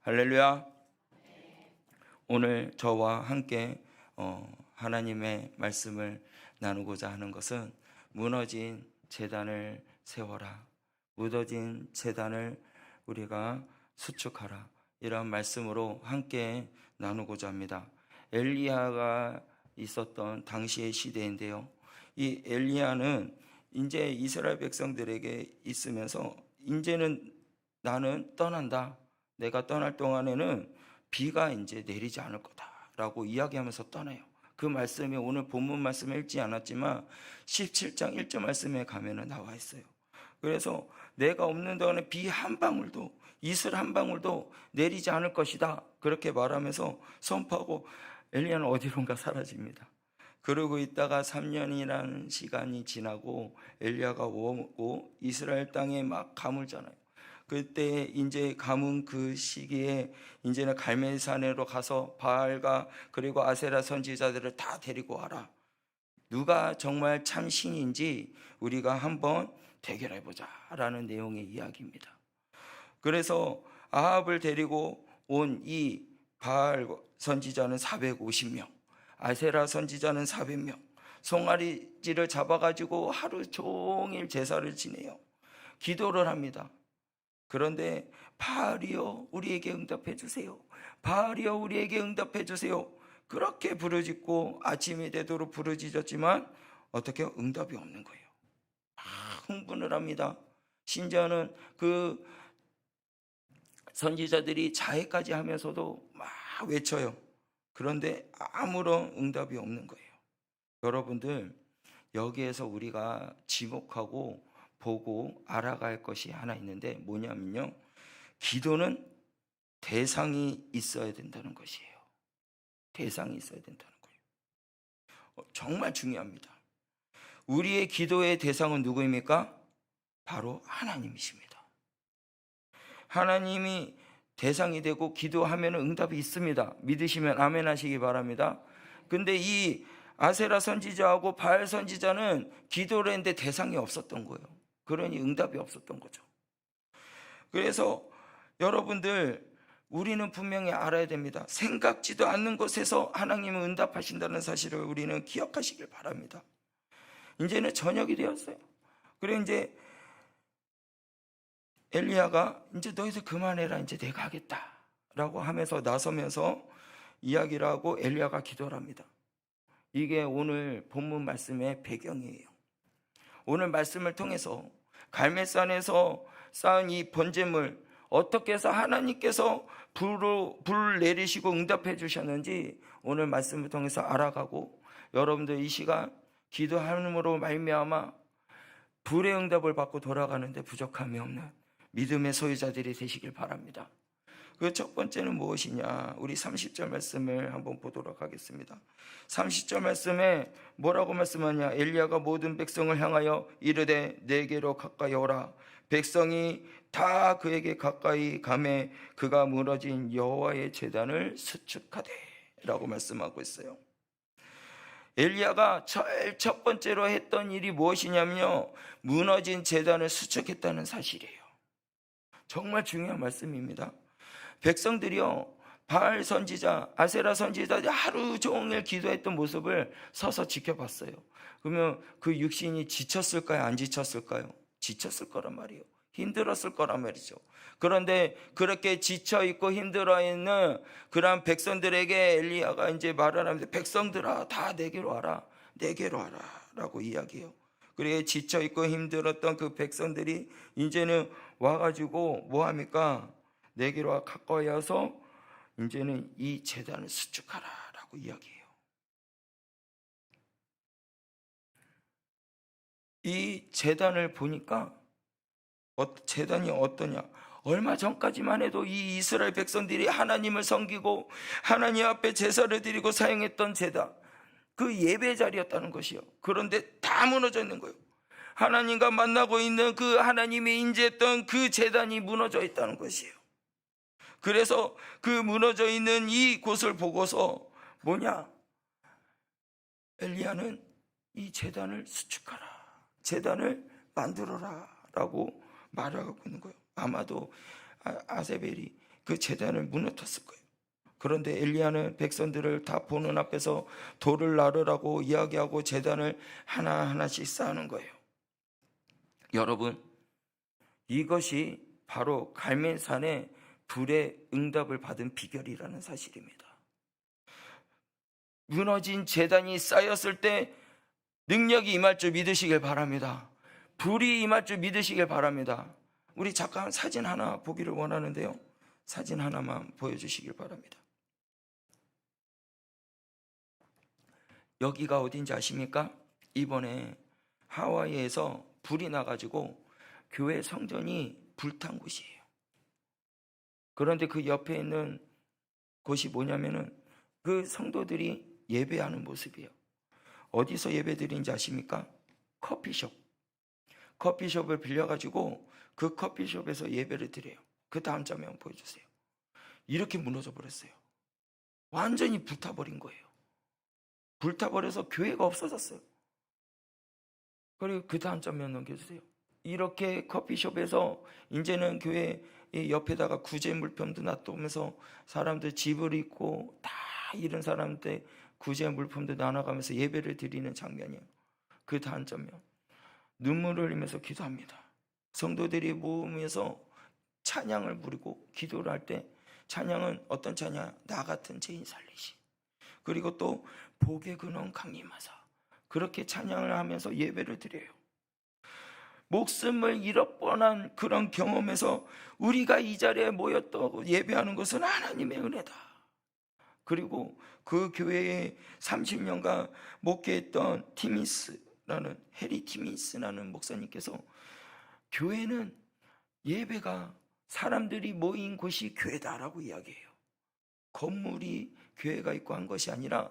할렐루야. 오늘 저와 함께 하나님의 말씀을 나누고자 하는 것은 무너진 제단을 세워라, 무너진 제단을 우리가 수축하라, 이런 말씀으로 함께 나누고자 합니다. 엘리야가 있었던 당시의 시대인데요, 이 엘리야는 이제 이스라엘 백성들에게 있으면서 이제는 나는 떠난다, 내가 떠날 동안에는 비가 이제 내리지 않을 거다라고 이야기하면서 떠나요. 그 말씀이 오늘 본문 말씀에 읽지 않았지만 17장 1절 말씀에 가면은 나와 있어요. 그래서 내가 없는 동안에 비 한 방울도, 이슬 한 방울도 내리지 않을 것이다, 그렇게 말하면서 선포하고 엘리야는 어디론가 사라집니다. 그러고 있다가 3년이라는 시간이 지나고 엘리야가 오고 이스라엘 땅에 막 가물잖아요. 그때 이제 가문 그 시기에 이제는 갈멜산으로 가서 바알과 그리고 아세라 선지자들을 다 데리고 와라, 누가 정말 참 신인지 우리가 한번 대결해보자 라는 내용의 이야기입니다. 그래서 아합을 데리고 온 이 바알 선지자는 450명, 아세라 선지자는 400명, 송아리쥐를 잡아가지고 하루 종일 제사를 지내요. 기도를 합니다. 그런데 바알이여 우리에게 응답해 주세요, 바알이여 우리에게 응답해 주세요, 그렇게 부르짖고 아침이 되도록 부르짖었지만 어떻게 응답이 없는 거예요. 흥분을 합니다. 심지어는 그 선지자들이 자해까지 하면서도 막 외쳐요. 그런데 아무런 응답이 없는 거예요. 여러분들, 여기에서 우리가 지목하고 보고 알아갈 것이 하나 있는데 뭐냐면요, 기도는 대상이 있어야 된다는 것이에요. 대상이 있어야 된다는 거예요. 정말 중요합니다. 우리의 기도의 대상은 누구입니까? 바로 하나님이십니다. 하나님이 대상이 되고 기도하면 응답이 있습니다. 믿으시면 아멘 하시기 바랍니다. 근데 이 아세라 선지자하고 바알 선지자는 기도를 했는데 대상이 없었던 거예요. 그러니 응답이 없었던 거죠. 그래서 여러분들, 우리는 분명히 알아야 됩니다. 생각지도 않는 곳에서 하나님은 응답하신다는 사실을 우리는 기억하시길 바랍니다. 이제는 저녁이 되었어요. 그래 이제 엘리야가 이제 너희들 그만해라, 이제 내가 하겠다 라고 하면서 나서면서 이야기를 하고 엘리야가 기도를 합니다. 이게 오늘 본문 말씀의 배경이에요. 오늘 말씀을 통해서 갈멜산에서 쌓은 이 번제물, 어떻게 해서 하나님께서 불을 내리시고 응답해 주셨는지 오늘 말씀을 통해서 알아가고, 여러분들 이 시간 기도함으로 말미암아 불의 응답을 받고 돌아가는데 부족함이 없는 믿음의 소유자들이 되시길 바랍니다. 그 첫 번째는 무엇이냐, 우리 30절 말씀을 한번 보도록 하겠습니다. 30절 말씀에 뭐라고 말씀하냐, 엘리야가 모든 백성을 향하여 이르되 내게로 가까이 오라, 백성이 다 그에게 가까이 가매 그가 무너진 여호와의 제단을 수축하되 라고 말씀하고 있어요. 엘리야가 첫 번째로 했던 일이 무엇이냐면요, 무너진 제단을 수축했다는 사실이에요. 정말 중요한 말씀입니다. 백성들이요, 바알 선지자, 아세라 선지자들이 하루 종일 기도했던 모습을 서서 지켜봤어요. 그러면 그 육신이 지쳤을까요? 안 지쳤을까요? 지쳤을 거란 말이에요. 힘들었을 거란 말이죠. 그런데 그렇게 지쳐있고 힘들어있는 그러한 백성들에게 엘리야가 이제 말을 합니다. 백성들아, 다 내게로 와라, 내게로 와라 라고 이야기해요. 그래 지쳐있고 힘들었던 그 백성들이 이제는 와가지고 뭐합니까? 내게로 가까이 와서 이제는 이 제단을 수축하라 라고 이야기해요. 이 제단을 보니까 제단이 어떠냐, 얼마 전까지만 해도 이 이스라엘 백성들이 하나님을 섬기고 하나님 앞에 제사를 드리고 사용했던 제단, 그 예배 자리였다는 것이요. 그런데 다 무너져 있는 거예요. 하나님과 만나고 있는 그 하나님이 인재했던 그 제단이 무너져 있다는 것이에요. 그래서 그 무너져 있는 이 곳을 보고서 뭐냐, 엘리야는 이 제단을 수축하라, 제단을 만들어라 라고 말하고 있는 거예요. 아마도 아세벨이 그 제단을 무너뜨렸을 거예요. 그런데 엘리야는 백성들을 다 보는 앞에서 돌을 나르라고 이야기하고 제단을 하나하나씩 쌓는 거예요. 여러분, 이것이 바로 갈멜산의 불의 응답을 받은 비결이라는 사실입니다. 무너진 제단이 쌓였을 때 능력이 임할 줄 믿으시길 바랍니다. 불이 임할 줄 믿으시길 바랍니다. 우리 잠깐 사진 하나 보기를 원하는데요, 사진 하나만 보여주시길 바랍니다. 여기가 어딘지 아십니까? 이번에 하와이에서 불이 나가지고 교회 성전이 불탄 곳이에요. 그런데 그 옆에 있는 곳이 뭐냐면은 그 성도들이 예배하는 모습이에요. 어디서 예배 드리는지 아십니까? 커피숍. 커피숍을 빌려가지고 그 커피숍에서 예배를 드려요. 그 다음 장면 한번 보여주세요. 이렇게 무너져 버렸어요. 완전히 불타버린 거예요. 불타버려서 교회가 없어졌어요. 그리고 그 다음 장면 넘겨주세요. 이렇게 커피숍에서 이제는 교회 옆에다가 구제 물품도 놔두면서 사람들 집을 있고 다 이런 사람들 구제 물품도 나눠가면서 예배를 드리는 장면이에요. 그 다음 장면, 눈물을 흘리면서 기도합니다. 성도들이 모으면서 찬양을 부르고 기도를 할 때 찬양은 어떤 찬양? 나 같은 죄인 살리시. 그리고 또 복의 근원 강림하사. 그렇게 찬양을 하면서 예배를 드려요. 목숨을 잃을 뻔한 그런 경험에서 우리가 이 자리에 모였다고 예배하는 것은 하나님의 은혜다. 그리고 그 교회에 30년간 목회했던 해리 티미스라는 목사님께서 교회는 예배가 사람들이 모인 곳이 교회다라고 이야기해요. 건물이 교회가 있고 한 것이 아니라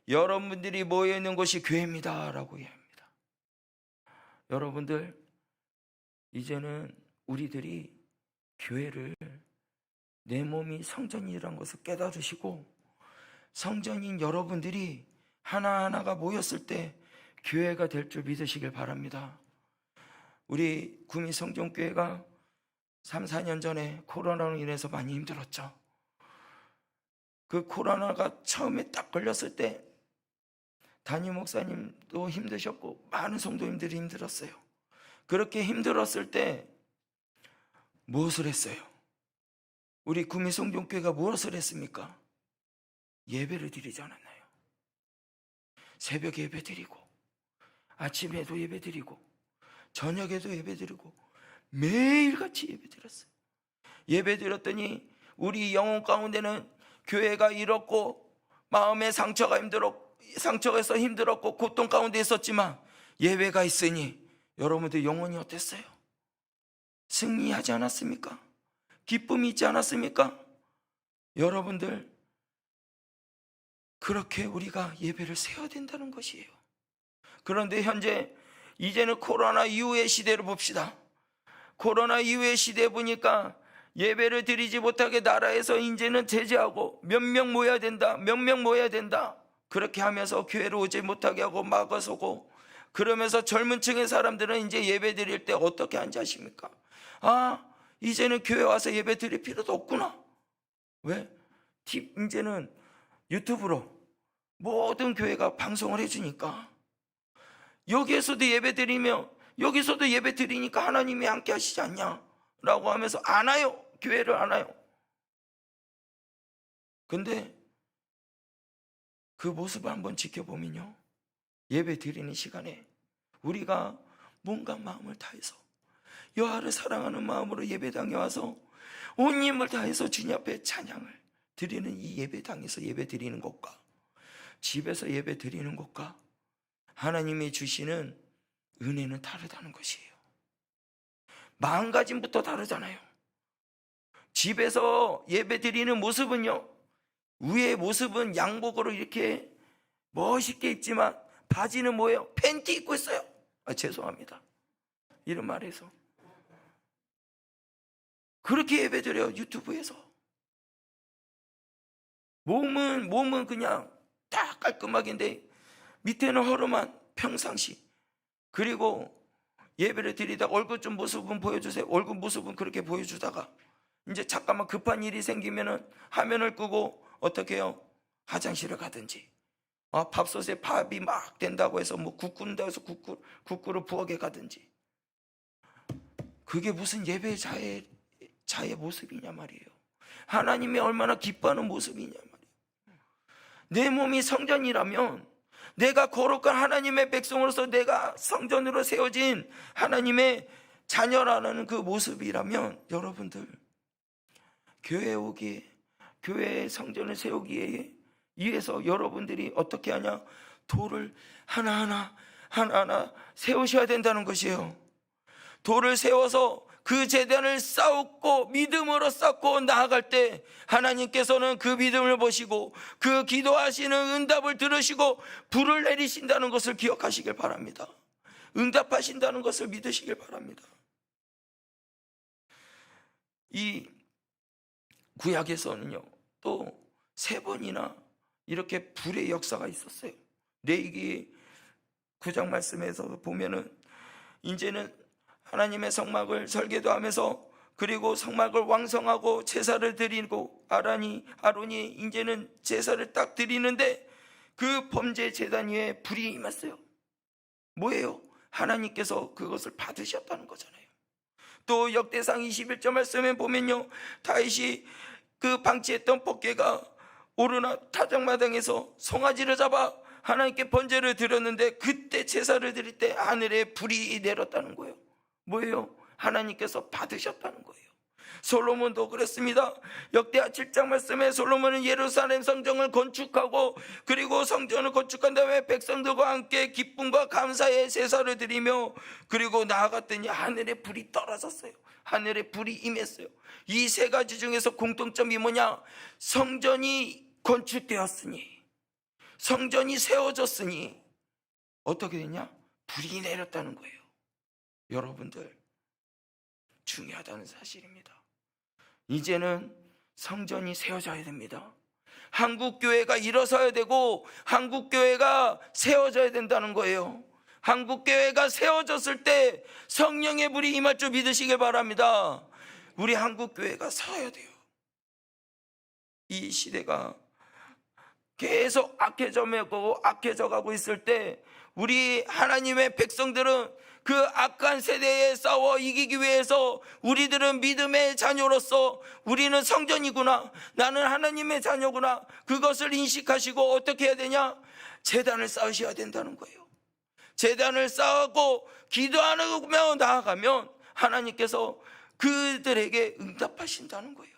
여러분들이 모여 있는 곳이 교회입니다라고 이야기합니다. 여러분들, 이제는 우리들이 교회를 내 몸이 성전이라는 것을 깨달으시고 성전인 여러분들이 하나하나가 모였을 때 교회가 될 줄 믿으시길 바랍니다. 우리 구미 성전교회가 3, 4년 전에 코로나로 인해서 많이 힘들었죠. 그 코로나가 처음에 딱 걸렸을 때 담임 목사님도 힘드셨고 많은 성도님들이 힘들었어요. 그렇게 힘들었을 때 무엇을 했어요? 우리 구미 성전교회가 무엇을 했습니까? 예배를 드리지 않았나요? 새벽에 예배 드리고 아침에도 예배 드리고 저녁에도 예배 드리고 매일같이 예배 드렸어요. 예배 드렸더니 우리 영혼 가운데는 교회가 잃었고 마음의 상처에서 힘들었고 고통 가운데 있었지만 예배가 있으니 여러분들 영혼이 어땠어요? 승리하지 않았습니까? 기쁨이 있지 않았습니까? 여러분들, 그렇게 우리가 예배를 세워야 된다는 것이에요. 그런데 현재 이제는 코로나 이후의 시대를 봅시다. 코로나 이후의 시대 보니까 예배를 드리지 못하게 나라에서 이제는 제재하고 몇 명 모여야 된다, 몇 명 모여야 된다, 그렇게 하면서 교회를 오지 못하게 하고 막아서고, 그러면서 젊은 층의 사람들은 이제 예배 드릴 때 어떻게 하는지 아십니까? 이제는 교회 와서 예배 드릴 필요도 없구나. 왜? 이제는 유튜브로 모든 교회가 방송을 해주니까 여기에서도 예배 드리며 여기서도 예배 드리니까 하나님이 함께 하시지 않냐 라고 하면서 안 와요. 교회를 안 와요. 근데 그 모습을 한번 지켜보면요, 예배 드리는 시간에 우리가 뭔가 마음을 다해서 여호와를 사랑하는 마음으로 예배당에 와서 온 힘을 다해서 주님 앞에 찬양을 드리는 이 예배당에서 예배 드리는 것과 집에서 예배 드리는 것과 하나님이 주시는 은혜는 다르다는 것이에요. 마음가짐부터 다르잖아요. 집에서 예배 드리는 모습은요, 위의 모습은 양복으로 이렇게 멋있게 입지만 바지는 뭐예요? 팬티 입고 있어요. 죄송합니다, 이런 말해서. 그렇게 예배 드려요. 유튜브에서 몸은 그냥 다 깔끔하게인데 밑에는 허름한 평상시. 그리고 예배를 드리다가 얼굴 좀 모습은 보여주세요. 얼굴 모습은 그렇게 보여주다가 이제 잠깐만 급한 일이 생기면은 화면을 끄고 어떻게 해요? 화장실을 가든지, 밥솥에 밥이 막 된다고 해서 뭐 국 끓는다고 해서 국구를 부엌에 가든지. 그게 무슨 예배 자의 모습이냐 말이에요. 하나님이 얼마나 기뻐하는 모습이냐 말이에요. 내 몸이 성전이라면, 내가 거룩한 하나님의 백성으로서 내가 성전으로 세워진 하나님의 자녀라는 그 모습이라면, 여러분들 교회에 오기에, 교회의 성전을 세우기에 위해서 여러분들이 어떻게 하냐? 돌을 하나하나 세우셔야 된다는 것이에요. 돌을 세워서 그 제단을 쌓고 믿음으로 쌓고 나아갈 때 하나님께서는 그 믿음을 보시고 그 기도하시는 응답을 들으시고 불을 내리신다는 것을 기억하시길 바랍니다. 응답하신다는 것을 믿으시길 바랍니다. 이 구약에서는요, 또 3번이나 이렇게 불의 역사가 있었어요. 레위기 9장 말씀에서 보면은 이제는 하나님의 성막을 설계도 하면서, 그리고 성막을 왕성하고 제사를 드리고 아론이 이제는 제사를 딱 드리는데 그 범죄 제단 위에 불이 임했어요. 뭐예요? 하나님께서 그것을 받으셨다는 거잖아요. 또 역대상 21절 말씀에 보면요, 다윗이 그 방치했던 법궤가 오르나 타작마당에서 송아지를 잡아 하나님께 번제를 드렸는데, 그때 제사를 드릴 때 하늘에 불이 내렸다는 거예요. 뭐예요? 하나님께서 받으셨다는 거예요. 솔로몬도 그랬습니다. 역대하 7장 말씀에 솔로몬은 예루살렘 성전을 건축하고, 그리고 성전을 건축한 다음에 백성들과 함께 기쁨과 감사의 제사를 드리며, 그리고 나아갔더니 하늘에 불이 떨어졌어요. 하늘에 불이 임했어요. 이 3가지 중에서 공통점이 뭐냐? 성전이 건축되었으니, 성전이 세워졌으니 어떻게 되냐? 불이 내렸다는 거예요. 여러분들, 중요하다는 사실입니다. 이제는 성전이 세워져야 됩니다. 한국교회가 일어서야 되고 한국교회가 세워져야 된다는 거예요. 한국교회가 세워졌을 때 성령의 불이 임할 줄 믿으시길 바랍니다. 우리 한국교회가 서야 돼요. 이 시대가 계속 악해져 가고 있을 때 우리 하나님의 백성들은 그 악한 세대에 싸워 이기기 위해서 우리들은 믿음의 자녀로서 우리는 성전이구나, 나는 하나님의 자녀구나, 그것을 인식하시고 어떻게 해야 되냐? 제단을 쌓으셔야 된다는 거예요. 제단을 쌓고 기도하며 나아가면 하나님께서 그들에게 응답하신다는 거예요.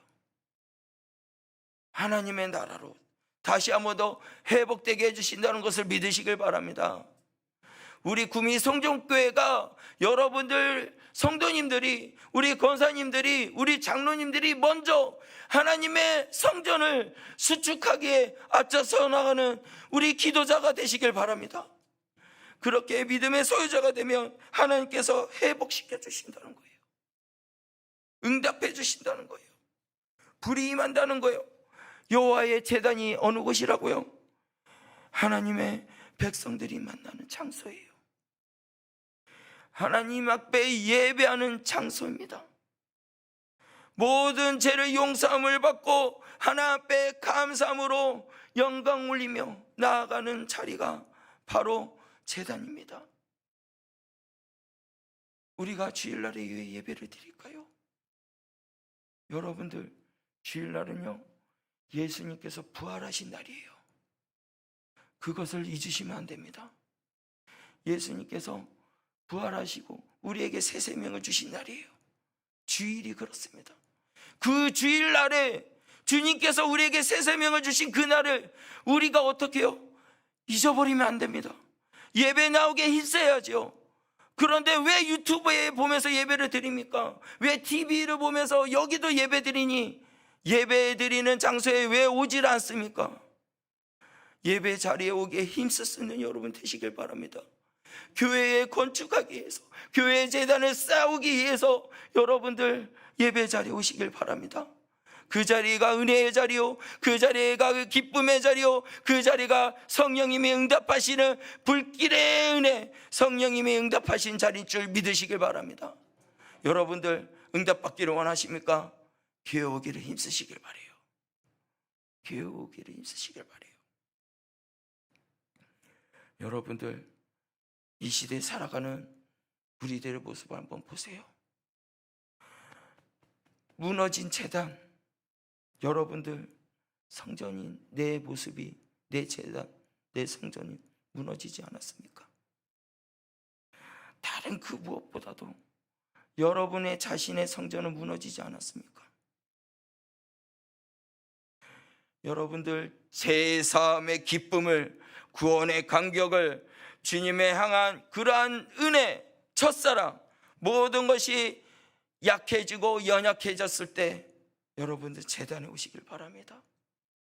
하나님의 나라로 다시 한 번 더 회복되게 해주신다는 것을 믿으시길 바랍니다. 우리 구미 성전교회가, 여러분들 성도님들이, 우리 권사님들이, 우리 장로님들이 먼저 하나님의 성전을 수축하기에 앞서서 나가는 우리 기도자가 되시길 바랍니다. 그렇게 믿음의 소유자가 되면 하나님께서 회복시켜 주신다는 거예요. 응답해 주신다는 거예요. 불이 임한다는 거예요. 여호와의 제단이 어느 곳이라고요? 하나님의 백성들이 만나는 장소예요. 하나님 앞에 예배하는 장소입니다. 모든 죄를 용서함을 받고 하나님 앞에 감사함으로 영광 올리며 나아가는 자리가 바로 제단입니다. 우리가 주일날에 왜 예배를 드릴까요? 여러분들, 주일날은요, 예수님께서 부활하신 날이에요. 그것을 잊으시면 안 됩니다. 예수님께서 부활하시고 우리에게 새 생명을 주신 날이에요. 주일이 그렇습니다. 그 주일날에 주님께서 우리에게 새 생명을 주신 그 날을 우리가 어떻게 해요? 잊어버리면 안 됩니다. 예배 나오게 힘써야죠. 그런데 왜 유튜브에 보면서 예배를 드립니까? 왜 TV를 보면서 여기도 예배 드리니 예배 드리는 장소에 왜 오질 않습니까? 예배 자리에 오기에 힘쓰는 여러분 되시길 바랍니다. 교회에 건축하기 위해서, 교회 재단을 쌓기 위해서 여러분들 예배 자리에 오시길 바랍니다. 그 자리가 은혜의 자리요, 그 자리가 그 기쁨의 자리요, 그 자리가 성령님이 응답하시는 불길의 은혜, 성령님이 응답하신 자리인 줄 믿으시길 바랍니다. 여러분들 응답받기를 원하십니까? 교회 오기를 힘쓰시길 바래요. 교회 오기를 힘쓰시길 바래요. 여러분들, 이 시대에 살아가는 우리들의 모습을 한번 보세요. 무너진 제단, 여러분들 성전인 내 모습이, 내 제단, 내 성전이 무너지지 않았습니까? 다른 그 무엇보다도 여러분의 자신의 성전은 무너지지 않았습니까? 여러분들 제3의 기쁨을, 구원의 감격을, 주님의 향한 그러한 은혜, 첫사랑, 모든 것이 약해지고 연약해졌을 때 여러분들 제단에 오시길 바랍니다.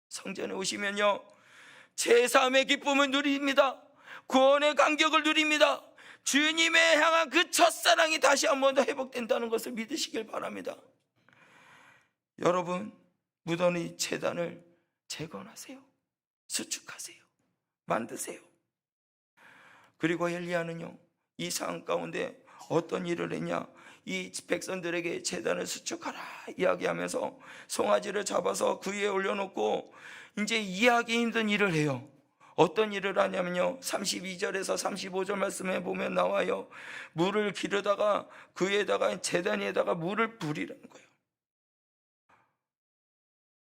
성전에 오시면요, 제3의 기쁨을 누립니다. 구원의 감격을 누립니다. 주님의 향한 그 첫사랑이 다시 한 번 더 회복된다는 것을 믿으시길 바랍니다. 여러분, 무덤의 제단을 재건하세요. 수축하세요. 만드세요. 그리고 엘리야는요, 이 상황 가운데 어떤 일을 했냐? 이 백성들에게 제단을 수축하라 이야기하면서 송아지를 잡아서 그 위에 올려놓고 이제 이해하기 힘든 일을 해요. 어떤 일을 하냐면요, 32절에서 35절 말씀에 보면 나와요. 물을 기르다가 그 위에다가, 제단 위에다가 물을 부리라는 거예요.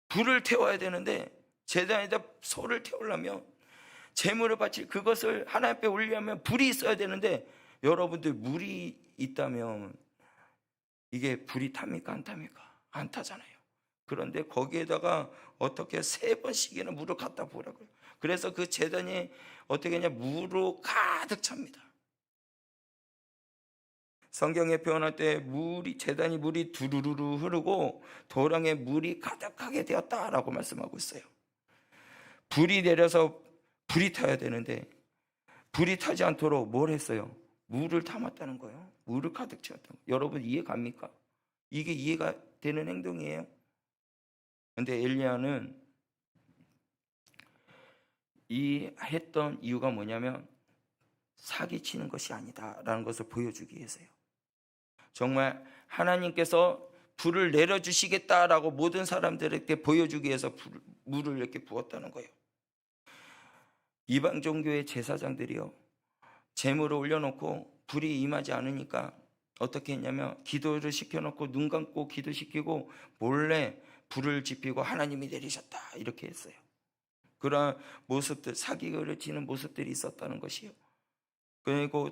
불을 태워야 되는데 제단에다 소를 태우려면, 제물을 바칠 그것을 하나님 앞에 올리려면 불이 있어야 되는데, 여러분들 물이 있다면 이게 불이 탑니까? 안 탑니까? 안 타잖아요. 그런데 거기에다가 어떻게 3번씩이나 물을 갖다 부으라고요. 그래서 그 제단이 어떻게 하냐, 물로 가득 찹니다. 성경에 표현할 때 제단이 물이 두루루루 흐르고 도랑에 물이 가득하게 되었다라고 말씀하고 있어요. 불이 내려서 불이 타야 되는데 불이 타지 않도록 뭘 했어요? 물을 담았다는 거예요. 물을 가득 채웠다는 거예요. 여러분, 이해 갑니까? 이게 이해가 되는 행동이에요? 근데 엘리야는 이 했던 이유가 뭐냐면 사기치는 것이 아니다라는 것을 보여주기 위해서요. 정말 하나님께서 불을 내려주시겠다라고 모든 사람들에게 보여주기 위해서 물을 이렇게 부었다는 거예요. 이방 종교의 제사장들이요, 제물을 올려놓고 불이 임하지 않으니까 어떻게 했냐면 기도를 시켜놓고 눈 감고 기도시키고 몰래 불을 지피고 하나님이 내리셨다 이렇게 했어요. 그런 모습들, 사기를 치는 모습들이 있었다는 것이요. 그리고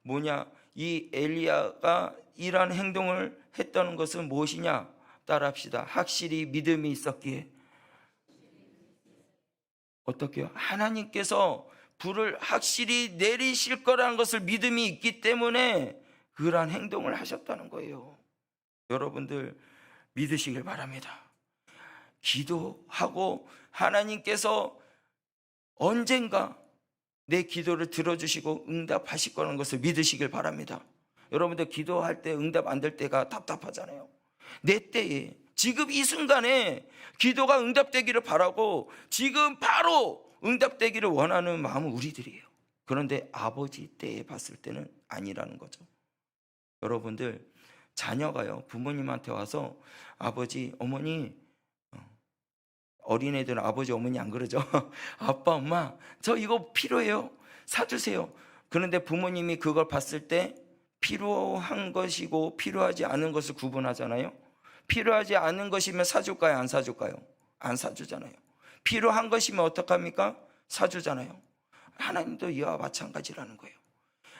뭐냐, 이 엘리야가 이러한 행동을 했다는 것은 무엇이냐? 따라합시다. 확실히 믿음이 있었기에. 어떻게요? 하나님께서 불을 확실히 내리실 거라는 것을 믿음이 있기 때문에 그러한 행동을 하셨다는 거예요. 여러분들 믿으시길 바랍니다. 기도하고 하나님께서 언젠가 내 기도를 들어주시고 응답하실 거라는 것을 믿으시길 바랍니다. 여러분들 기도할 때 응답 안 될 때가 답답하잖아요. 내 때에, 지금 이 순간에 기도가 응답되기를 바라고 지금 바로 응답되기를 원하는 마음은 우리들이에요. 그런데 아버지 때에 봤을 때는 아니라는 거죠. 여러분들, 자녀가요, 부모님한테 와서 아버지, 어머니, 어린애들은 아버지, 어머니 안 그러죠. 아빠, 엄마, 저 이거 필요해요. 사주세요. 그런데 부모님이 그걸 봤을 때 필요한 것이고 필요하지 않은 것을 구분하잖아요. 필요하지 않은 것이면 사줄까요? 안 사줄까요? 안 사주잖아요. 필요한 것이면 어떡합니까? 사주잖아요. 하나님도 이와 마찬가지라는 거예요.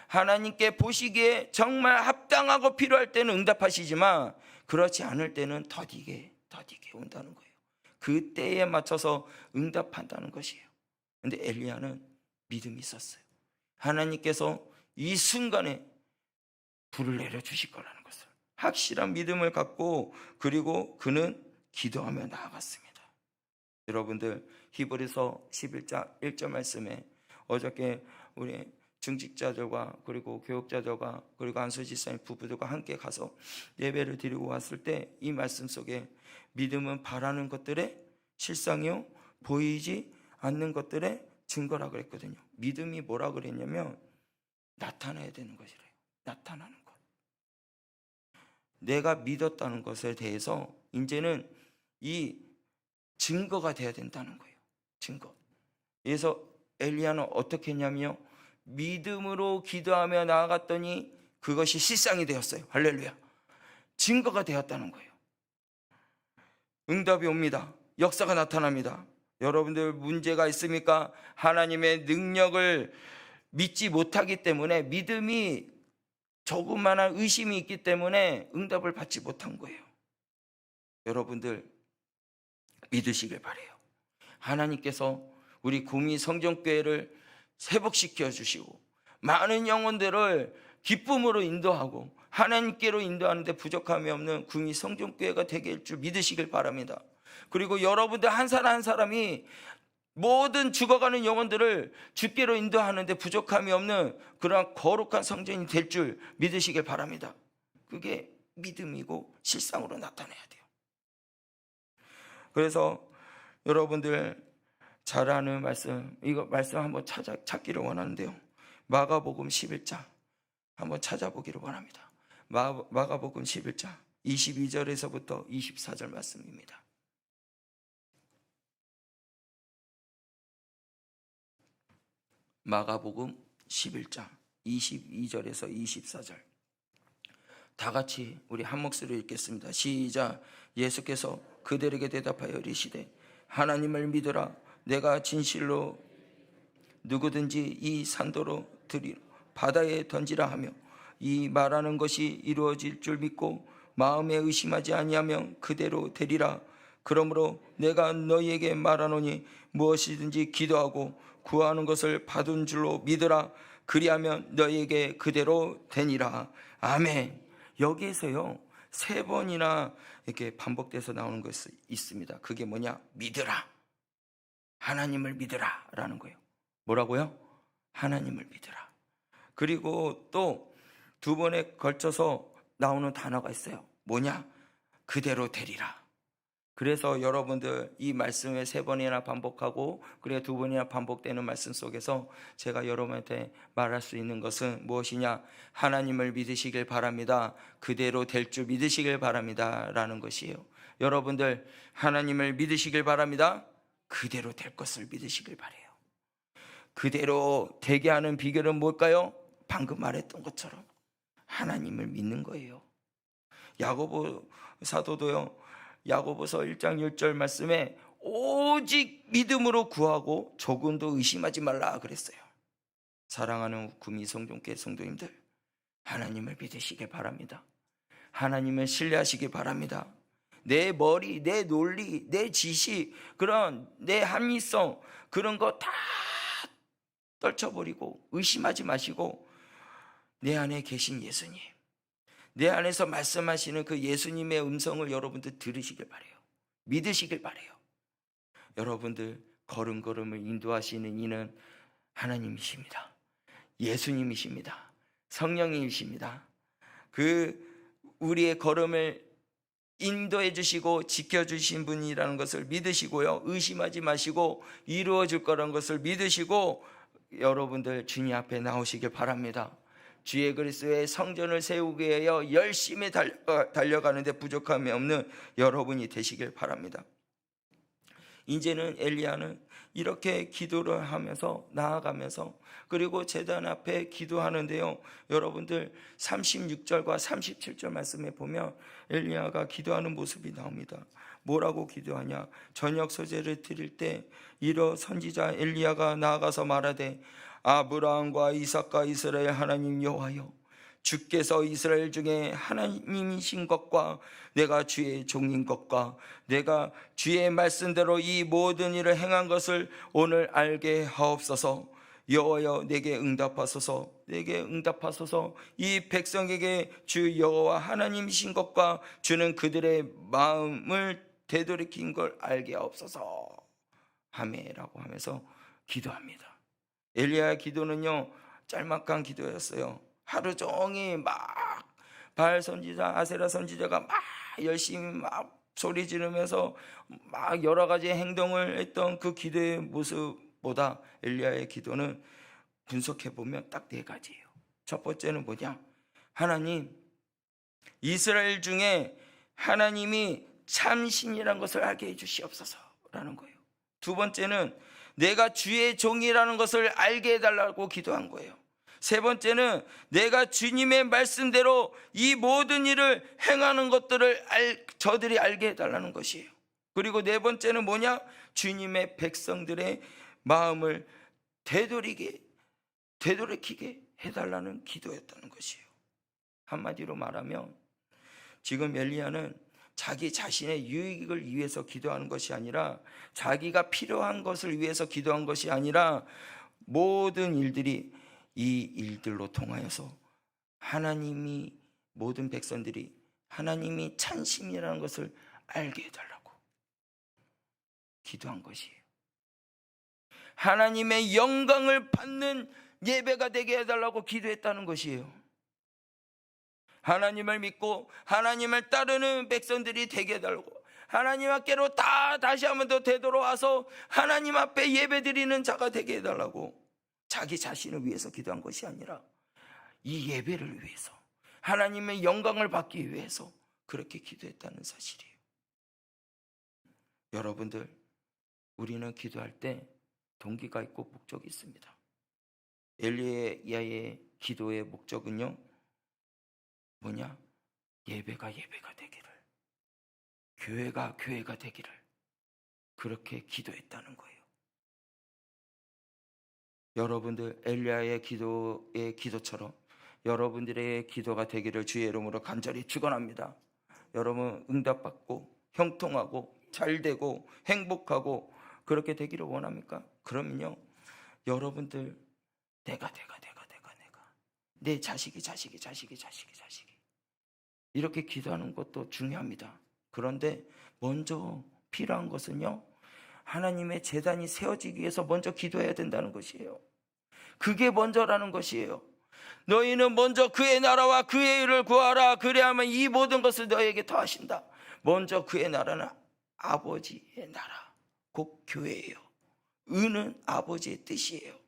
하나님께 보시기에 정말 합당하고 필요할 때는 응답하시지만 그렇지 않을 때는 더디게 온다는 거예요. 그 때에 맞춰서 응답한다는 것이에요. 그런데 엘리야는 믿음이 있었어요. 하나님께서 이 순간에 불을 내려주실 거라는 것을 확실한 믿음을 갖고, 그리고 그는 기도하며 나아갔습니다. 여러분들, 히브리서 11장 1절 말씀에 어저께 우리 중직자들과 그리고 교육자들과 그리고 안수지사님 부부들과 함께 가서 예배를 드리고 왔을 때 이 말씀 속에 믿음은 바라는 것들의 실상이요 보이지 않는 것들의 증거라 그랬거든요. 믿음이 뭐라 그랬냐면 나타나야 되는 것이래요. 나타나는 것. 내가 믿었다는 것에 대해서 이제는 이 증거가 돼야 된다는 거예요. 증거. 그래서 엘리야는 어떻게 했냐면요, 믿음으로 기도하며 나아갔더니 그것이 실상이 되었어요. 할렐루야. 증거가 되었다는 거예요. 응답이 옵니다. 역사가 나타납니다. 여러분들 문제가 있습니까? 하나님의 능력을 믿지 못하기 때문에, 믿음이 조그마한 의심이 있기 때문에 응답을 받지 못한 거예요. 여러분들 믿으시길 바라요. 하나님께서 우리 구미 성전교회를 회복시켜 주시고 많은 영혼들을 기쁨으로 인도하고 하나님께로 인도하는데 부족함이 없는 구미 성전교회가 되게 할 줄 믿으시길 바랍니다. 그리고 여러분들 한 사람 한 사람이 모든 죽어가는 영혼들을 주께로 인도하는데 부족함이 없는 그러한 거룩한 성전이 될 줄 믿으시길 바랍니다. 그게 믿음이고 실상으로 나타나야 돼요. 그래서 여러분들 잘 아는 말씀, 이거 말씀 한번 찾기를 원하는데요, 마가복음 11장 한번 찾아보기를 원합니다. 마가복음 11장 22절에서부터 24절 말씀입니다. 마가복음 11장 22절에서 24절 다 같이 우리 한 목소리로 읽겠습니다. 시작. 예수께서 그들에게 대답하여 이르시되 하나님을 믿으라. 내가 진실로 누구든지 이 산도로 바다에 던지라 하며 이 말하는 것이 이루어질 줄 믿고 마음에 의심하지 아니하면 그대로 되리라. 그러므로 내가 너희에게 말하노니 무엇이든지 기도하고 구하는 것을 받은 줄로 믿으라. 그리하면 너희에게 그대로 되니라. 아멘. 여기에서요 3번이나 이렇게 반복돼서 나오는 것이 있습니다. 그게 뭐냐? 믿으라. 하나님을 믿으라 라는 거예요. 뭐라고요? 하나님을 믿으라. 그리고 또 2번에 걸쳐서 나오는 단어가 있어요. 뭐냐? 그대로 되리라. 그래서 여러분들 이 말씀을 3번이나 반복하고 그리고 2번이나 반복되는 말씀 속에서 제가 여러분한테 말할 수 있는 것은 무엇이냐? 하나님을 믿으시길 바랍니다. 그대로 될 줄 믿으시길 바랍니다 라는 것이에요. 여러분들 하나님을 믿으시길 바랍니다. 그대로 될 것을 믿으시길 바라요. 그대로 되게 하는 비결은 뭘까요? 방금 말했던 것처럼 하나님을 믿는 거예요. 야고보 사도도요, 야고보서 1장 10절 말씀에 오직 믿음으로 구하고 조금도 의심하지 말라 그랬어요. 사랑하는 구미 성전교회 성도님들, 하나님을 믿으시길 바랍니다. 하나님을 신뢰하시길 바랍니다. 내 머리, 내 논리, 내 지식, 그런 내 합리성, 그런 거 다 떨쳐버리고 의심하지 마시고 내 안에 계신 예수님, 내 안에서 말씀하시는 그 예수님의 음성을 여러분들 들으시길 바라요. 믿으시길 바라요. 여러분들 걸음걸음을 인도하시는 이는 하나님이십니다. 예수님이십니다. 성령님이십니다. 그 우리의 걸음을 인도해 주시고 지켜주신 분이라는 것을 믿으시고요, 의심하지 마시고 이루어질 거라는 것을 믿으시고 여러분들 주님 앞에 나오시길 바랍니다. 주의 그리스도의 성전을 세우기 위하여 열심히 달려가는데 부족함이 없는 여러분이 되시길 바랍니다. 이제는 엘리야는 이렇게 기도를 하면서 나아가면서 그리고 제단 앞에 기도하는데요, 여러분들 36절과 37절 말씀에 보면 엘리야가 기도하는 모습이 나옵니다. 뭐라고 기도하냐? 저녁 소재를 드릴 때 이러 선지자 엘리야가 나아가서 말하되 아브라함과 이삭과 이스라엘 하나님 여호와여, 주께서 이스라엘 중에 하나님이신 것과 내가 주의 종인 것과 내가 주의 말씀대로 이 모든 일을 행한 것을 오늘 알게 하옵소서. 여호와여, 내게 응답하소서. 내게 응답하소서. 이 백성에게 주 여호와 하나님이신 것과 주는 그들의 마음을 되돌이킨 걸 알게 하옵소서 하메라고 하면서 기도합니다. 엘리야의 기도는요 짤막한 기도였어요. 하루 종일 막 바알 선지자, 아세라 선지자가 막 열심히 막 소리 지르면서 막 여러 가지 행동을 했던 그 기도의 모습보다 엘리야의 기도는 분석해 보면 딱 4가지예요. 첫 번째는 뭐냐? 하나님, 이스라엘 중에 하나님이 참신이라는 것을 알게 해주시옵소서라는 거예요. 두 번째는 내가 주의 종이라는 것을 알게 해달라고 기도한 거예요. 세 번째는 내가 주님의 말씀대로 이 모든 일을 행하는 것들을 저들이 알게 해달라는 것이에요. 그리고 네 번째는 뭐냐? 주님의 백성들의 마음을 되돌이게 되돌이키게 해달라는 기도였다는 것이에요. 한마디로 말하면 지금 엘리야는 자기 자신의 유익을 위해서 기도하는 것이 아니라, 자기가 필요한 것을 위해서 기도한 것이 아니라, 모든 일들이 이 일들로 통하여서 하나님이, 모든 백성들이 하나님이 찬신이라는 것을 알게 해달라고 기도한 것이에요. 하나님의 영광을 받는 예배가 되게 해달라고 기도했다는 것이에요. 하나님을 믿고 하나님을 따르는 백성들이 되게 해달라고, 하나님 앞께로 다시 한번 더 되돌아와서 하나님 앞에 예배드리는 자가 되게 해달라고, 자기 자신을 위해서 기도한 것이 아니라 이 예배를 위해서, 하나님의 영광을 받기 위해서 그렇게 기도했다는 사실이에요. 여러분들, 우리는 기도할 때 동기가 있고 목적이 있습니다. 엘리야의 기도의 목적은요, 뭐냐? 예배가 되기를, 교회가 되기를, 그렇게 기도했다는 거예요. 여러분들, 엘리야의 기도처럼 여러분들의 기도가 되기를 주의 이름으로 간절히 축원합니다. 여러분 응답받고 형통하고 잘되고 행복하고 그렇게 되기를 원합니까? 그러면요, 여러분들 내가 내 자식이 이렇게 기도하는 것도 중요합니다. 그런데 먼저 필요한 것은요, 하나님의 제단이 세워지기 위해서 먼저 기도해야 된다는 것이에요. 그게 먼저라는 것이에요. 너희는 먼저 그의 나라와 그의 의를 구하라. 그래야만 이 모든 것을 너희에게 더하신다. 먼저 그의 나라는 아버지의 나라, 곧 교회예요. 의는 아버지의 뜻이에요.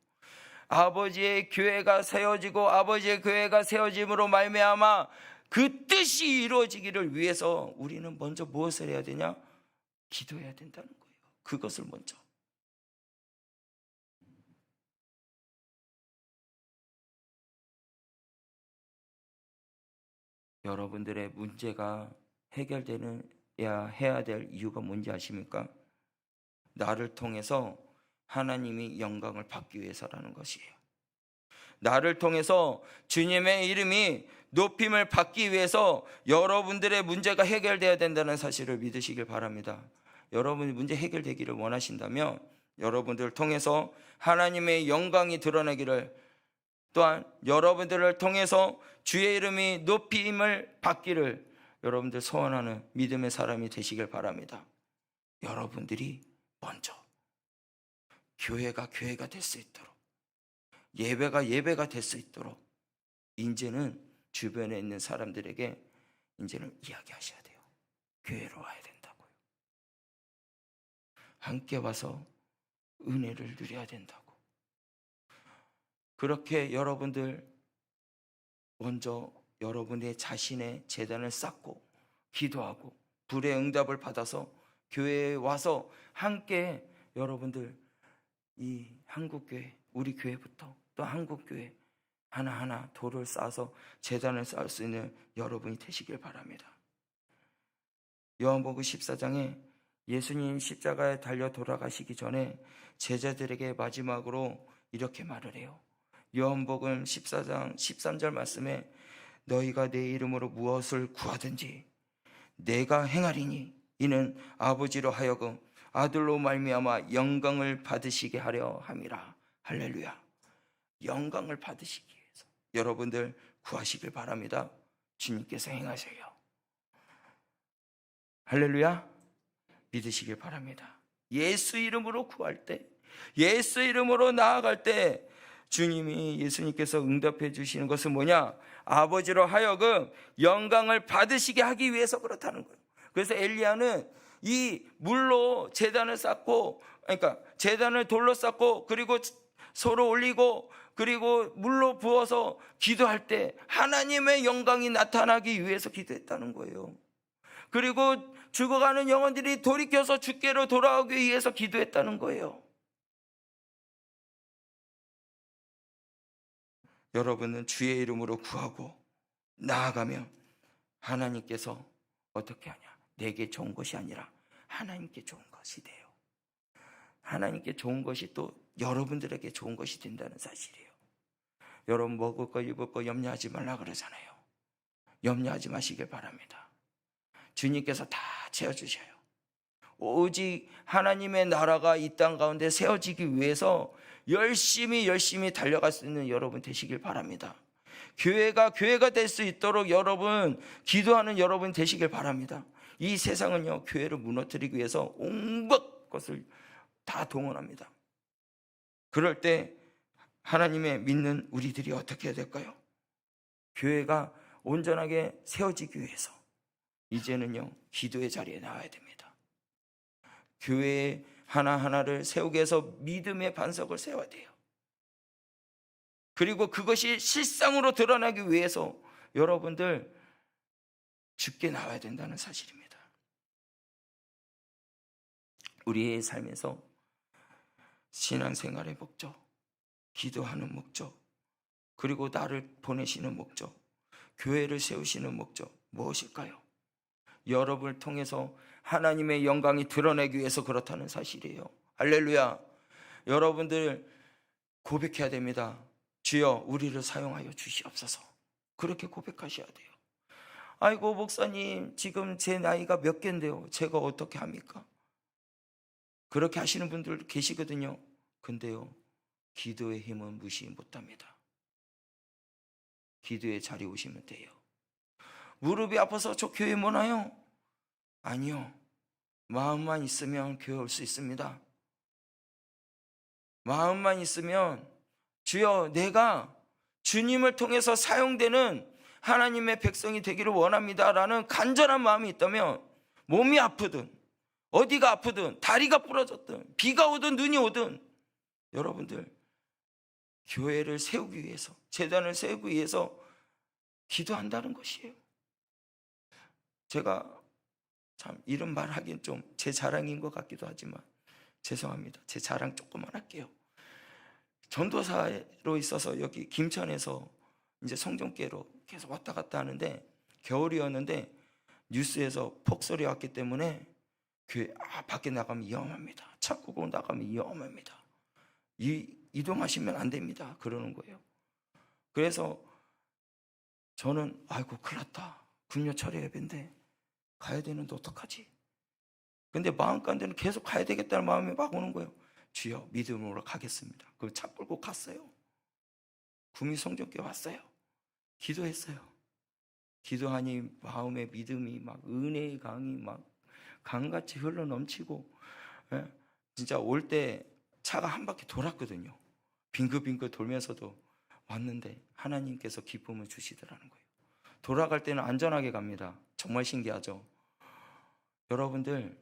아버지의 교회가 세워지고 아버지의 교회가 세워짐으로 말미암아 그 뜻이 이루어지기를 위해서 우리는 먼저 무엇을 해야 되냐? 기도해야 된다는 거예요. 그것을 먼저. 여러분들의 문제가 해야 될 이유가 뭔지 아십니까? 나를 통해서 하나님이 영광을 받기 위해서라는 것이에요. 나를 통해서 주님의 이름이 높임을 받기 위해서 여러분들의 문제가 해결돼야 된다는 사실을 믿으시길 바랍니다. 여러분이 문제 해결되기를 원하신다면 여러분들을 통해서 하나님의 영광이 드러나기를, 또한 여러분들을 통해서 주의 이름이 높임을 받기를 여러분들 소원하는 믿음의 사람이 되시길 바랍니다. 여러분들이 먼저 교회가 될 수 있도록, 예배가 될 수 있도록 이제는 주변에 있는 사람들에게 이제는 이야기하셔야 돼요. 교회로 와야 된다고요. 함께 와서 은혜를 누려야 된다고. 그렇게 여러분들 먼저 여러분의 자신의 제단을 쌓고 기도하고 불의 응답을 받아서 교회에 와서 함께 여러분들 이 한국교회, 우리 교회부터 또 한국교회 하나하나 돌을 쌓아서 제단을 쌓을 수 있는 여러분이 되시길 바랍니다. 요한복음 14장에 예수님 십자가에 달려 돌아가시기 전에 제자들에게 마지막으로 이렇게 말을 해요. 요한복음 14장 13절 말씀에 너희가 내 이름으로 무엇을 구하든지 내가 행하리니 이는 아버지로 하여금 아들로 말미암아 영광을 받으시게 하려 함이라. 할렐루야. 영광을 받으시기 위해서 여러분들 구하시길 바랍니다. 주님께서 행하세요. 할렐루야. 믿으시길 바랍니다. 예수 이름으로 구할 때, 예수 이름으로 나아갈 때 주님이, 예수님께서 응답해 주시는 것은 뭐냐? 아버지로 하여금 영광을 받으시게 하기 위해서 그렇다는 거예요. 그래서 엘리야는 이 물로 제단을 쌓고, 그러니까 제단을 돌로 쌓고, 그리고 서로 올리고 그리고 물로 부어서 기도할 때 하나님의 영광이 나타나기 위해서 기도했다는 거예요. 그리고 죽어가는 영혼들이 돌이켜서 주께로 돌아오기 위해서 기도했다는 거예요. 여러분은 주의 이름으로 구하고 나아가면 하나님께서 어떻게 하냐? 내게 좋은 것이 아니라 하나님께 좋은 것이 돼요. 하나님께 좋은 것이 또 여러분들에게 좋은 것이 된다는 사실이에요. 여러분 먹을 거 입을 거 염려하지 말라 그러잖아요. 염려하지 마시길 바랍니다. 주님께서 다 채워주셔요. 오직 하나님의 나라가 이 땅 가운데 세워지기 위해서 열심히 달려갈 수 있는 여러분 되시길 바랍니다. 교회가 될 수 있도록 여러분 기도하는 여러분 되시길 바랍니다. 이 세상은요, 교회를 무너뜨리기 위해서 온갖 것을 다 동원합니다. 그럴 때 하나님의 믿는 우리들이 어떻게 해야 될까요? 교회가 온전하게 세워지기 위해서 이제는요, 기도의 자리에 나와야 됩니다. 교회 하나하나를 세우기 위해서 믿음의 반석을 세워야 돼요. 그리고 그것이 실상으로 드러나기 위해서 여러분들 죽게 나와야 된다는 사실입니다. 우리의 삶에서 신앙생활의 목적, 기도하는 목적, 그리고 나를 보내시는 목적, 교회를 세우시는 목적 무엇일까요? 여러분을 통해서 하나님의 영광이 드러내기 위해서 그렇다는 사실이에요. 할렐루야. 여러분들 고백해야 됩니다. 주여 우리를 사용하여 주시옵소서. 그렇게 고백하셔야 돼요. 아이고 목사님 지금 제 나이가 몇 개인데요, 제가 어떻게 합니까? 그렇게 하시는 분들 계시거든요. 근데요, 기도의 힘은 무시 못합니다. 기도의 자리에 오시면 돼요. 무릎이 아파서 저 교회 못 와요? 아니요. 마음만 있으면 교회 올 수 있습니다. 마음만 있으면 주여 내가 주님을 통해서 사용되는 하나님의 백성이 되기를 원합니다 라는 간절한 마음이 있다면, 몸이 아프든 어디가 아프든 다리가 부러졌든 비가 오든 눈이 오든 여러분들 교회를 세우기 위해서, 재단을 세우기 위해서 기도한다는 것이에요. 제가 참 이런 말 하긴 좀 제 자랑인 것 같기도 하지만 죄송합니다. 제 자랑 조금만 할게요. 전도사로 있어서 여기 김천에서 이제 성전교회로 계속 왔다 갔다 하는데, 겨울이었는데 뉴스에서 폭설이 왔기 때문에 교회 밖에 나가면 위험합니다. 차 끌고 나가면 위험합니다. 이동하시면 안 됩니다. 그러는 거예요. 그래서 저는 아이고 큰일 났다. 금요철에 예배인데 가야 되는데 어떡하지? 근데 마음 가운데는 계속 가야 되겠다는 마음이 막 오는 거예요. 주여 믿음으로 가겠습니다. 그럼 차 끌고 갔어요. 구미 성전교회 왔어요. 기도했어요. 기도하니 마음의 믿음이 막 은혜의 강이 막 강같이 흘러 넘치고, 진짜 올 때 차가 한 바퀴 돌았거든요. 빙글빙글 돌면서도 왔는데 하나님께서 기쁨을 주시더라는 거예요. 돌아갈 때는 안전하게 갑니다. 정말 신기하죠? 여러분들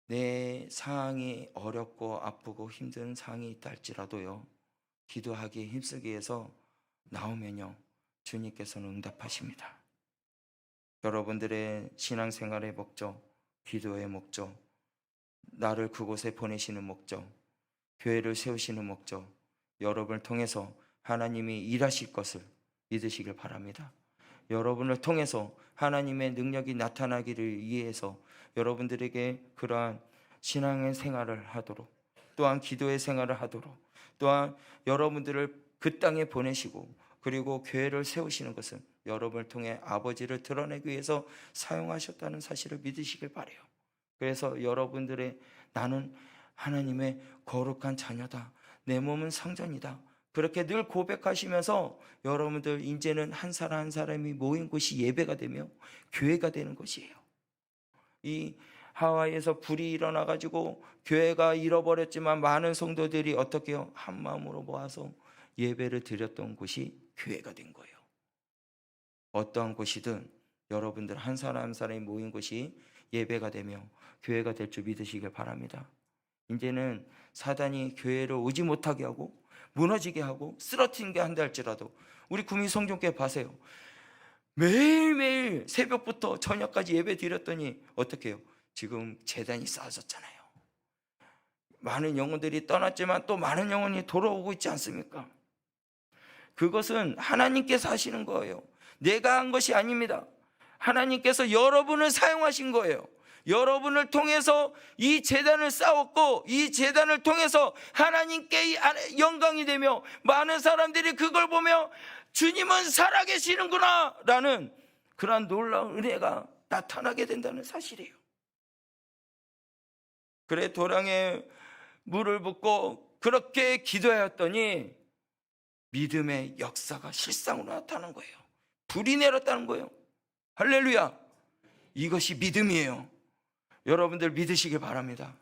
내 상황이 어렵고 아프고 힘든 상황이 있다 할지라도요, 기도하기에 힘쓰기 위해서 나오면요, 주님께서는 응답하십니다. 여러분들의 신앙생활의 목적, 기도의 목적, 나를 그곳에 보내시는 목적, 교회를 세우시는 목적, 여러분을 통해서 하나님이 일하실 것을 믿으시길 바랍니다. 여러분을 통해서 하나님의 능력이 나타나기를 위해서 여러분들에게 그러한 신앙의 생활을 하도록, 또한 기도의 생활을 하도록, 또한 여러분들을 그 땅에 보내시고 그리고 교회를 세우시는 것은 여러분을 통해 아버지를 드러내기 위해서 사용하셨다는 사실을 믿으시길 바라요. 그래서 여러분들의 나는 하나님의 거룩한 자녀다, 내 몸은 성전이다, 그렇게 늘 고백하시면서 여러분들 이제는 한 사람 한 사람이 모인 곳이 예배가 되며 교회가 되는 것이에요. 이 하와이에서 불이 일어나가지고 교회가 잃어버렸지만 많은 성도들이 어떻게 해요? 한 마음으로 모아서 예배를 드렸던 곳이 교회가 된 거예요. 어떠한 곳이든 여러분들 한 사람 한 사람이 모인 곳이 예배가 되며 교회가 될 줄 믿으시길 바랍니다. 이제는 사단이 교회를 오지 못하게 하고 무너지게 하고 쓰러뜨리게 한다 할지라도 우리 구미 성전교회 봐세요. 매일매일 새벽부터 저녁까지 예배 드렸더니 어떻게 해요? 지금 제단이 쌓아졌잖아요. 많은 영혼들이 떠났지만 또 많은 영혼이 돌아오고 있지 않습니까? 그것은 하나님께서 하시는 거예요. 내가 한 것이 아닙니다. 하나님께서 여러분을 사용하신 거예요. 여러분을 통해서 이 제단을 쌓았고 이 제단을 통해서 하나님께 영광이 되며 많은 사람들이 그걸 보며 주님은 살아계시는구나 라는 그러한 놀라운 은혜가 나타나게 된다는 사실이에요. 그래 도량에 물을 붓고 그렇게 기도하였더니 믿음의 역사가 실상으로 나타난 거예요. 불이 내렸다는 거예요. 할렐루야. 이것이 믿음이에요. 여러분들 믿으시길 바랍니다.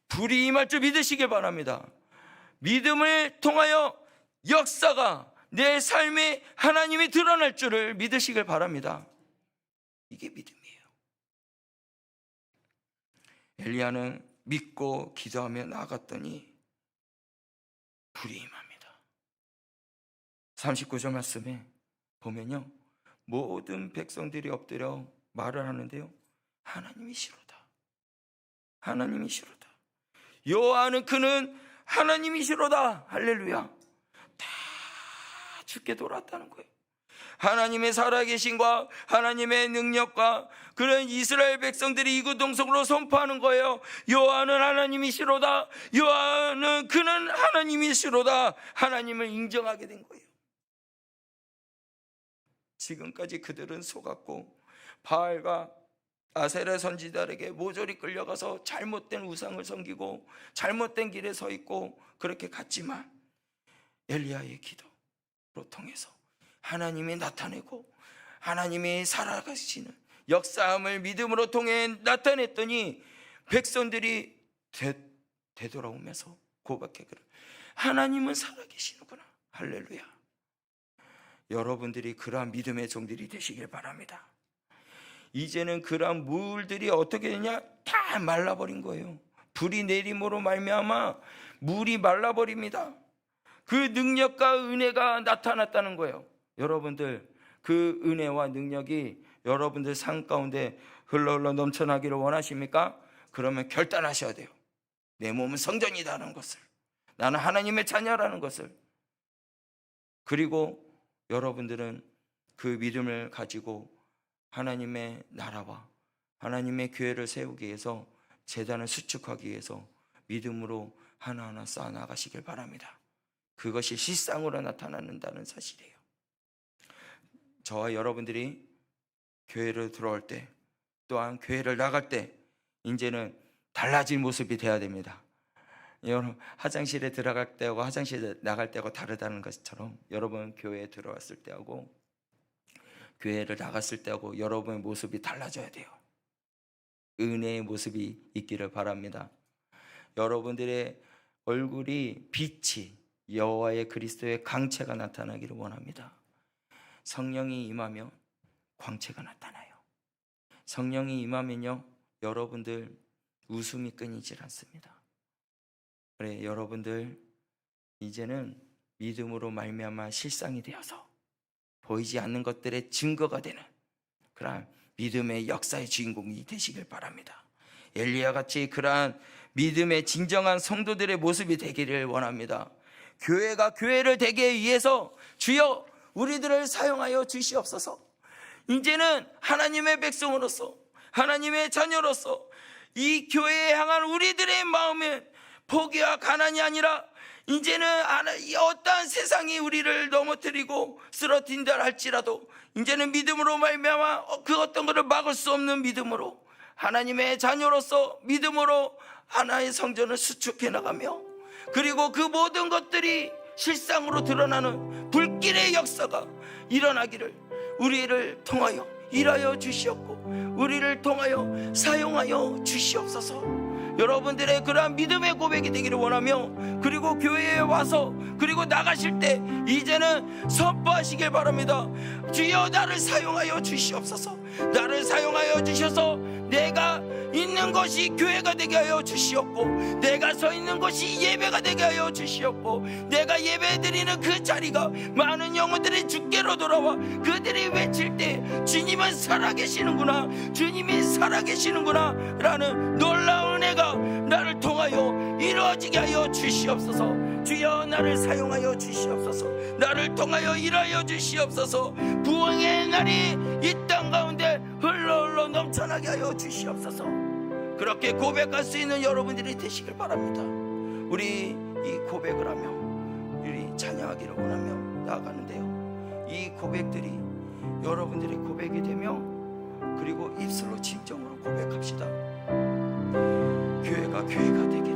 불이 임할 줄 믿으시길 바랍니다. 믿음을 통하여 역사가 내 삶에 하나님이 드러날 줄을 믿으시길 바랍니다. 이게 믿음이에요. 엘리야는 믿고 기도하며 나아갔더니 불이 임합니다. 39절 말씀에 보면요, 모든 백성들이 엎드려 말을 하는데요, 하나님이시로다, 하나님이시로다, 여호와는 그는 하나님이시로다. 할렐루야. 다 죽게 돌아왔다는 거예요. 하나님의 살아계신과 하나님의 능력과 그런 이스라엘 백성들이 이구동성으로 선포하는 거예요. 여호와는 하나님이시로다, 여호와는 그는 하나님이시로다. 하나님을 인정하게 된 거예요. 지금까지 그들은 속았고 바알과 아세라 선지자에게 모조리 끌려가서 잘못된 우상을 섬기고 잘못된 길에 서 있고 그렇게 갔지만 엘리야의 기도로 통해서 하나님이 나타내고 하나님이 살아가시는 역사함을 믿음으로 통해 나타냈더니 백성들이 되돌아오면서 고백하기를 하나님은 살아계시는구나. 할렐루야. 여러분들이 그러한 믿음의 종들이 되시길 바랍니다. 이제는 그러한 물들이 어떻게 되냐? 다 말라버린 거예요. 불이 내림으로 말미암아 물이 말라버립니다. 그 능력과 은혜가 나타났다는 거예요. 여러분들 그 은혜와 능력이 여러분들 삶 가운데 흘러 넘쳐나기를 원하십니까? 그러면 결단하셔야 돼요. 내 몸은 성전이라는 것을, 나는 하나님의 자녀라는 것을. 그리고 여러분들은 그 믿음을 가지고 하나님의 나라와 하나님의 교회를 세우기 위해서 제단을 수축하기 위해서 믿음으로 하나하나 쌓아나가시길 바랍니다. 그것이 실상으로 나타난다는 사실이에요. 저와 여러분들이 교회를 들어올 때 또한 교회를 나갈 때 이제는 달라진 모습이 돼야 됩니다. 여러분 화장실에 들어갈 때하고 화장실에 나갈 때하고 다르다는 것처럼 여러분 교회에 들어왔을 때하고 교회를 나갔을 때하고 여러분의 모습이 달라져야 돼요. 은혜의 모습이 있기를 바랍니다. 여러분들의 얼굴이 빛이 여호와의 그리스도의 강체가 나타나기를 원합니다. 성령이 임하면 광채가 나타나요. 성령이 임하면요 여러분들 웃음이 끊이질 않습니다. 그래 여러분들 이제는 믿음으로 말미암아 실상이 되어서 보이지 않는 것들의 증거가 되는 그러한 믿음의 역사의 주인공이 되시길 바랍니다. 엘리야 같이 그러한 믿음의 진정한 성도들의 모습이 되기를 원합니다. 교회가 교회를 되기 위해서 주여 우리들을 사용하여 주시옵소서. 이제는 하나님의 백성으로서 하나님의 자녀로서 이 교회에 향한 우리들의 마음에 포기와 가난이 아니라 이제는 어떠한 세상이 우리를 넘어뜨리고 쓰러뜨린다 할지라도 이제는 믿음으로 말미암아 그 어떤 것을 막을 수 없는 믿음으로 하나님의 자녀로서 믿음으로 하나의 성전을 수축해 나가며 그리고 그 모든 것들이 실상으로 드러나는 불길의 역사가 일어나기를 우리를 통하여 일하여 주시옵고 우리를 통하여 사용하여 주시옵소서. 여러분들의 그러한 믿음의 고백이 되기를 원하며 그리고 교회에 와서 그리고 나가실 때 이제는 선포하시길 바랍니다. 주여 나를 사용하여 주시옵소서. 나를 사용하여 주셔서 내가 있는 것이 교회가 되게 하여 주시옵고, 내가 서 있는 것이 예배가 되게 하여 주시옵고, 내가 예배드리는 그 자리가 많은 영혼들이 주께로 돌아와 그들이 외칠 때 주님은 살아계시는구나, 주님이 살아계시는구나 라는 놀라운 은혜가 나를 통하여 이루어지게 하여 주시옵소서. 주여 나를 사용하여 주시옵소서. 나를 통하여 일하여 주시옵소서. 부흥의 날이 이 땅 가운데 흘러 넘쳐나게 하여 주시옵소서. 그렇게 고백할 수 있는 여러분들이 되시길 바랍니다. 우리 이 고백을 하며 우리 찬양하기를 원하며 나아가는데요, 이 고백들이 여러분들의 고백이 되며, 그리고 입술로 진정으로 고백합시다. 교회가 되게